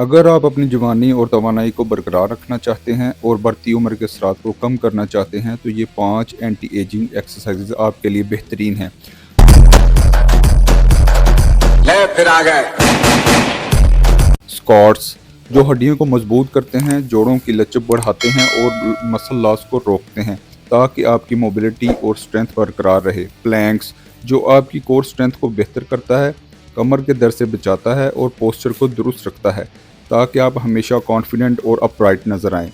अगर आप अपनी जवानी और तवानाई को बरकरार रखना चाहते हैं और बढ़ती उम्र के असरात को कम करना चाहते हैं तो ये 5 एंटी एजिंग एक्सरसाइजेज आपके लिए बेहतरीन हैं। ले फिर आ गए। स्क्वाट्स जो हड्डियों को मजबूत करते हैं, जोड़ों की लचक बढ़ाते हैं और मसल लॉस को रोकते हैं ताकि आपकी मोबिलिटी और स्ट्रेंथ बरकरार रहे। प्लैंक्स जो आपकी कोर स्ट्रेंथ को बेहतर करता है, कमर के दर्द से बचाता है और पोस्चर को दुरुस्त रखता है ताकि आप हमेशा कॉन्फिडेंट और अपराइट नजर आएं।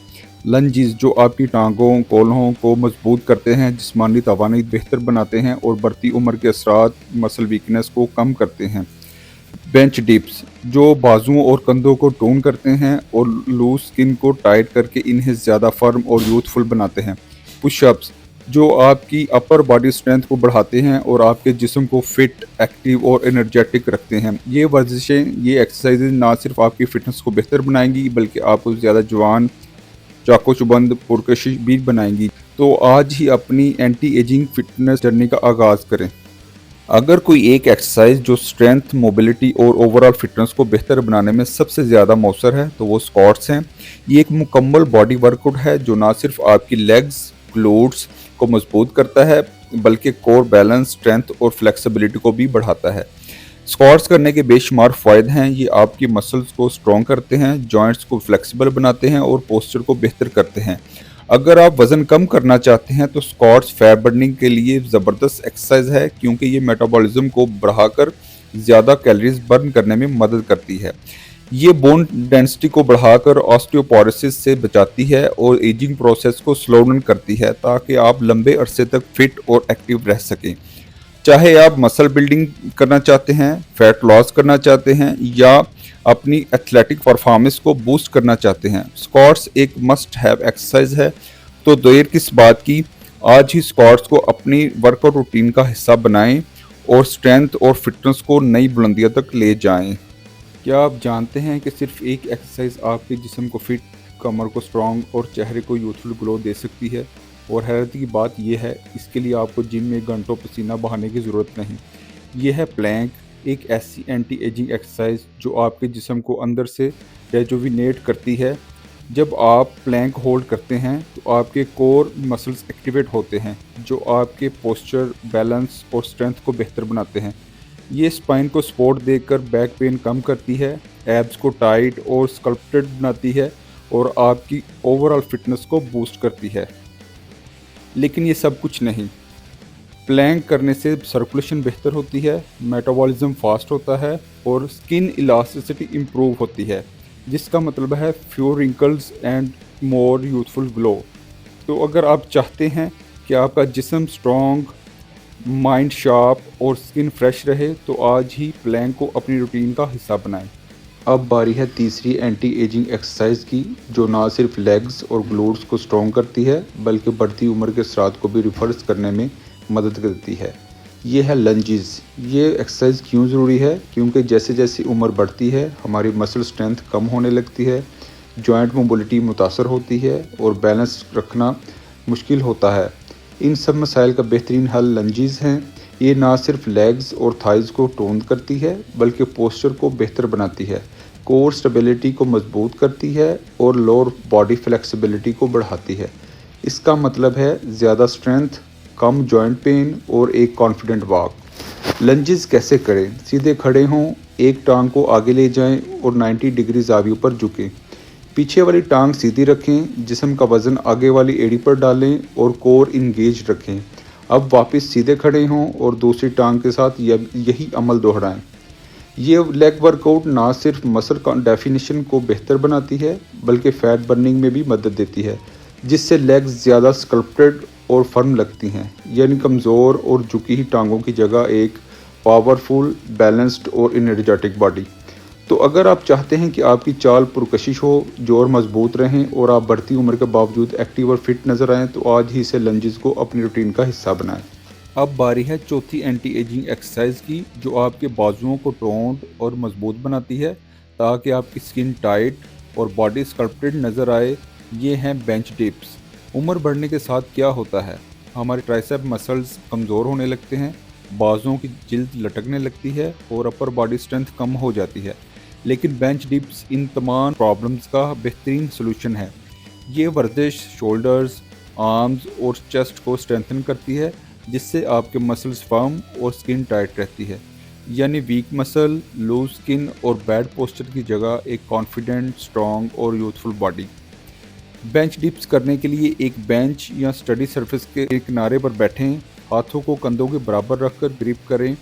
लंजीज जो आपकी टांगों कोल्हों को मजबूत करते हैं, जिस्मानी तवानाई बेहतर बनाते हैं और बढ़ती उम्र के असरात मसल वीकनेस को कम करते हैं। बेंच डिप्स जो बाजुओं और कंधों को टोन करते हैं और लूज स्किन को टाइट करके इन्हें ज़्यादा फर्म और यूथफुल बनाते हैं। पुशअप्स जो आपकी अपर बॉडी स्ट्रेंथ को बढ़ाते हैं और आपके जिस्म को फिट, एक्टिव और एनर्जेटिक रखते हैं। ये वर्जिशें, ये एक्सरसाइजेज ना सिर्फ आपकी फिटनेस को बेहतर बनाएंगी बल्कि आपको ज़्यादा जवान, चाको चुबंद, पुरकशिश भी बनाएंगी। तो आज ही अपनी एंटी एजिंग फिटनेस जर्नी का आगाज़ करें। अगर कोई एक एक्सरसाइज जो स्ट्रेंथ, मोबिलिटी और ओवरऑल फिटनेस को बेहतर बनाने में सबसे ज़्यादा मौसर है तो वो स्क्वाट्स हैं। ये एक मुकम्मल बॉडी वर्कआउट है जो ना सिर्फ आपकी लेग्स, ग्लूट्स को मजबूत करता है बल्कि कोर बैलेंस, स्ट्रेंथ और फ्लेक्सिबिलिटी को भी बढ़ाता है। स्क्वाट्स करने के बेशुमार फ़ायदे हैं। ये आपकी मसल्स को स्ट्रॉन्ग करते हैं, जॉइंट्स को फ्लेक्सिबल बनाते हैं और पोस्चर को बेहतर करते हैं। अगर आप वज़न कम करना चाहते हैं तो स्क्वाट्स फैट बर्निंग के लिए ज़बरदस्त एक्सरसाइज है क्योंकि ये मेटाबॉलिज्म को बढ़ाकर ज़्यादा कैलोरीज बर्न करने में मदद करती है। ये बोन डेंसिटी को बढ़ाकर ऑस्टियोपोरोसिस से बचाती है और एजिंग प्रोसेस को स्लो डाउन करती है ताकि आप लंबे अरसे तक फिट और एक्टिव रह सकें। चाहे आप मसल बिल्डिंग करना चाहते हैं, फैट लॉस करना चाहते हैं या अपनी एथलेटिक परफॉर्मेंस को बूस्ट करना चाहते हैं, स्क्वाट्स एक मस्ट हैव एक्सरसाइज है। तो देर किस बात की, आज ही स्क्वाट्स को अपनी वर्कआउट रूटीन का हिस्सा बनाएं और स्ट्रेंथ और फिटनेस को नई बुलंदियों तक ले जाएं। क्या आप जानते हैं कि सिर्फ एक एक्सरसाइज आपके जिस्म को फिट, कमर को स्ट्रॉन्ग और चेहरे को यूथफुल ग्लो दे सकती है? और हैरत की बात यह है, इसके लिए आपको जिम में घंटों पसीना बहाने की ज़रूरत नहीं। यह है प्लैंक, एक ऐसी एंटी एजिंग एक्सरसाइज जो आपके जिस्म को अंदर से रेजुविनेट करती है। जब आप प्लैंक होल्ड करते हैं तो आपके कोर मसल्स एक्टिवेट होते हैं जो आपके पोस्चर, बैलेंस और स्ट्रेंथ को बेहतर बनाते हैं। ये स्पाइन को सपोर्ट देकर बैक पेन कम करती है, एब्स को टाइट और स्कल्प्टेड बनाती है और आपकी ओवरऑल फिटनेस को बूस्ट करती है। लेकिन ये सब कुछ नहीं, प्लैंक करने से सर्कुलेशन बेहतर होती है, मेटाबॉलिज्म फास्ट होता है और स्किन इलास्टिसिटी इम्प्रूव होती है, जिसका मतलब है fewer wrinkles and more youthful glow. तो अगर आप चाहते हैं कि आपका जिस्म स्ट्रॉन्ग, माइंड शार्प और स्किन फ्रेश रहे तो आज ही प्लैंक को अपनी रूटीन का हिस्सा बनाएं। अब बारी है तीसरी एंटी एजिंग एक्सरसाइज की जो ना सिर्फ लेग्स और ग्लूट्स को स्ट्रॉन्ग करती है बल्कि बढ़ती उम्र के असरात को भी रिवर्स करने में मदद करती है। ये है लंजेस। ये एक्सरसाइज क्यों ज़रूरी है? क्योंकि जैसे जैसे उम्र बढ़ती है हमारी मसल स्ट्रेंथ कम होने लगती है, जॉइंट मोबिलिटी मुतासर होती है और बैलेंस रखना मुश्किल होता है। इन सब मसाइल का बेहतरीन हल लंजेस हैं। ये ना सिर्फ लेग्स और थाइज़ को टोन करती है बल्कि पोस्चर को बेहतर बनाती है, कोर स्टेबिलिटी को मजबूत करती है और लोअर बॉडी फ्लेक्सिबिलिटी को बढ़ाती है। इसका मतलब है ज़्यादा स्ट्रेंथ, कम जॉइंट पेन और एक कॉन्फिडेंट वॉक। लंजेस कैसे करें? सीधे खड़े हों, एक टांग को आगे ले जाएं और 90 डिग्री ज़ाविये पर झुकें। पीछे वाली टांग सीधी रखें, जिस्म का वज़न आगे वाली एड़ी पर डालें और कोर इंगेज रखें। अब वापस सीधे खड़े हों और दूसरी टांग के साथ यही अमल दोहराएं। ये लेग वर्कआउट ना सिर्फ मसल डेफिनेशन को बेहतर बनाती है बल्कि फैट बर्निंग में भी मदद देती है, जिससे लेग्स ज़्यादा स्कल्प्टेड और फर्म लगती हैं, यानी कमज़ोर और झुकी ही टांगों की जगह एक पावरफुल, बैलेंस्ड और एनर्जेटिक बॉडी। तो अगर आप चाहते हैं कि आपकी चाल पुरकशिश हो, जोड़ मजबूत रहें और आप बढ़ती उम्र के बावजूद एक्टिव और फिट नज़र आएँ तो आज ही इसे लंजेस को अपनी रूटीन का हिस्सा बनाएं। अब बारी है चौथी एंटी एजिंग एक्सरसाइज की जो आपके बाजुओं को टोन्ड और मजबूत बनाती है ताकि आपकी स्किन टाइट और बॉडी स्कल्प्टेड नज़र आए। ये हैं बेंच डिप्स। उम्र बढ़ने के साथ क्या होता है, हमारे ट्राइसेप मसल्स कमज़ोर होने लगते हैं, बाजुओं की जिल्द लटकने लगती है और अपर बॉडी स्ट्रेंथ कम हो जाती है। لیکن بینچ ڈپس ان تمام پرابلمز کا بہترین سلوشن ہے۔ یہ ورزش شولڈرز، آرمز اور چیسٹ کو اسٹرینتھن کرتی ہے، جس سے آپ کے مسلز فرم اور سکن ٹائٹ رہتی ہے، یعنی ویک مسل، لوز سکن اور بیڈ پوسچر کی جگہ ایک کانفیڈنٹ، اسٹرانگ اور یوتھفل باڈی۔ بینچ ڈپس کرنے کے لیے ایک بینچ یا اسٹڈی سرفیس کے کنارے پر بیٹھیں، ہاتھوں کو کندھوں کے برابر رکھ کر گرپ کریں،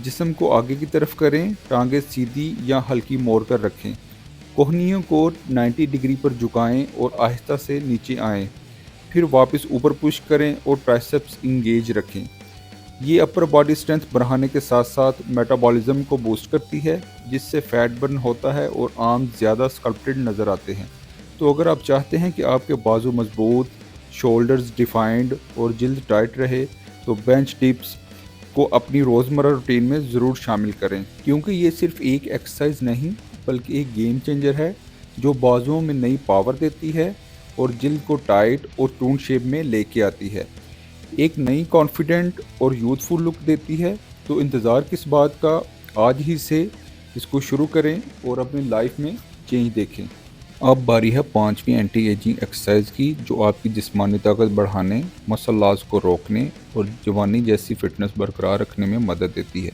جسم کو آگے کی طرف کریں، ٹانگیں سیدھی یا ہلکی موڑ کر رکھیں، کوہنیوں کو 90 ڈگری پر جھکائیں اور آہستہ سے نیچے آئیں، پھر واپس اوپر پش کریں اور ٹرائسیپس انگیج رکھیں۔ یہ اپر باڈی اسٹرینتھ بڑھانے کے ساتھ ساتھ میٹابولزم کو بوسٹ کرتی ہے، جس سے فیٹ برن ہوتا ہے اور آرمز زیادہ اسکلپٹڈ نظر آتے ہیں۔ تو اگر آپ چاہتے ہیں کہ آپ کے بازو مضبوط، شولڈرز ڈیفائنڈ اور جلد ٹائٹ رہے، تو بینچ ڈپس کو اپنی روزمرہ روٹین میں ضرور شامل کریں، کیونکہ یہ صرف ایک ایکسرسائز نہیں بلکہ ایک گیم چینجر ہے جو بازوؤں میں نئی پاور دیتی ہے اور جلد کو ٹائٹ اور ٹون شیپ میں لے کے آتی ہے، ایک نئی کانفیڈنٹ اور یوتھفل لک دیتی ہے۔ تو انتظار کس بات کا، آج ہی سے اس کو شروع کریں اور اپنی لائف میں چینج دیکھیں۔ اب باری ہے 5ویں اینٹی ایجنگ ایکسرسائز کی، جو آپ کی جسمانی طاقت بڑھانے، مسل لاس کو روکنے اور جوانی جیسی فٹنس برقرار رکھنے میں مدد دیتی ہے۔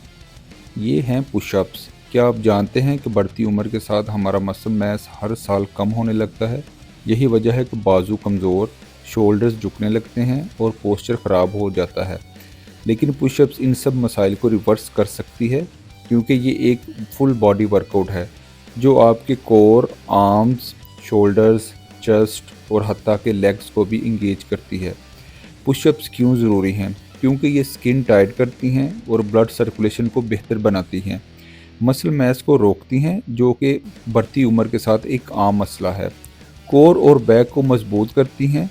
یہ ہیں پش اپس۔ کیا آپ جانتے ہیں کہ بڑھتی عمر کے ساتھ ہمارا مسل میس ہر سال کم ہونے لگتا ہے؟ یہی وجہ ہے کہ بازو کمزور، شولڈرز جھکنے لگتے ہیں اور پوسچر خراب ہو جاتا ہے۔ لیکن پش اپس ان سب مسائل کو ریورس کر سکتی ہے، کیونکہ یہ ایک فل باڈی ورک آؤٹ ہے جو آپ کے کور، آرمز، شولڈرز، چیسٹ اور حتیٰ کہ لیگز کو بھی انگیج کرتی ہے۔ پش اپس کیوں ضروری ہیں؟ کیونکہ یہ سکن ٹائٹ کرتی ہیں اور بلڈ سرکولیشن کو بہتر بناتی ہیں، مسل میس کو روکتی ہیں، جو کہ بڑھتی عمر کے ساتھ ایک عام مسئلہ ہے، کور اور بیک کو مضبوط کرتی ہیں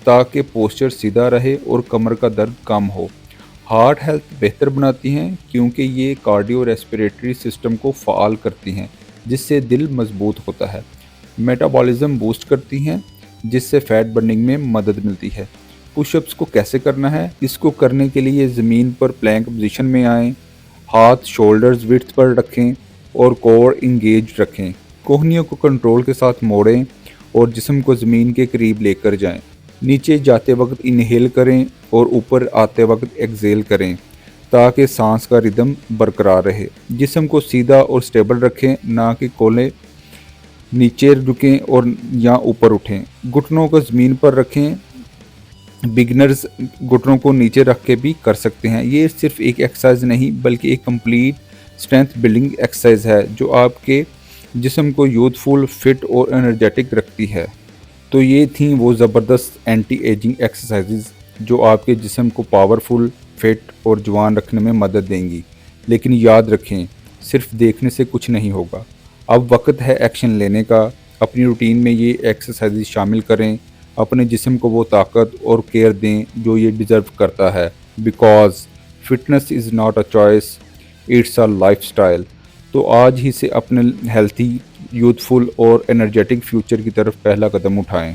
تاکہ پوسچر سیدھا رہے اور کمر کا درد کم ہو، ہارٹ ہیلتھ بہتر بناتی ہیں کیونکہ یہ کارڈیو ریسپیریٹری سسٹم کو فعال کرتی ہیں، جس سے دل مضبوط ہوتا ہے، میٹابولزم بوسٹ کرتی ہیں، جس سے فیٹ برننگ میں مدد ملتی ہے۔ پش اپس کو کیسے کرنا ہے؟ اس کو کرنے کے لیے زمین پر پلینک پوزیشن میں آئیں، ہاتھ شولڈرز وڈتھ پر رکھیں اور کور انگیج رکھیں، کوہنیوں کو کنٹرول کے ساتھ موڑیں اور جسم کو زمین کے قریب لے کر جائیں، نیچے جاتے وقت انہیل کریں اور اوپر آتے وقت ایکزیل کریں تاکہ سانس کا ردم برقرار رہے، جسم کو سیدھا اور سٹیبل رکھیں، نہ کہ کولے نیچے جھکیں اور یا اوپر اٹھیں، گھٹنوں کو زمین پر رکھیں، بگنرز گھٹنوں کو نیچے رکھ کے بھی کر سکتے ہیں۔ یہ صرف ایک ایکسرسائز نہیں بلکہ ایک کمپلیٹ اسٹرینتھ بلڈنگ ایکسرسائز ہے جو آپ کے جسم کو یوتھفل، فٹ اور انرجیٹک رکھتی ہے۔ تو یہ تھیں وہ زبردست اینٹی ایجنگ ایکسرسائزز جو آپ کے جسم کو پاورفل، فٹ اور جوان رکھنے میں مدد دیں گی، لیکن یاد رکھیں صرف دیکھنے سے کچھ نہیں ہوگا، اب وقت ہے ایکشن لینے کا۔ اپنی روٹین میں یہ ایکسرسائزز شامل کریں، اپنے جسم کو وہ طاقت اور کیئر دیں جو یہ ڈیزرو کرتا ہے، because fitness is not a choice, it's a lifestyle. تو آج ہی سے اپنے ہیلتھی، یوتھفل اور انرجیٹک فیوچر کی طرف پہلا قدم اٹھائیں۔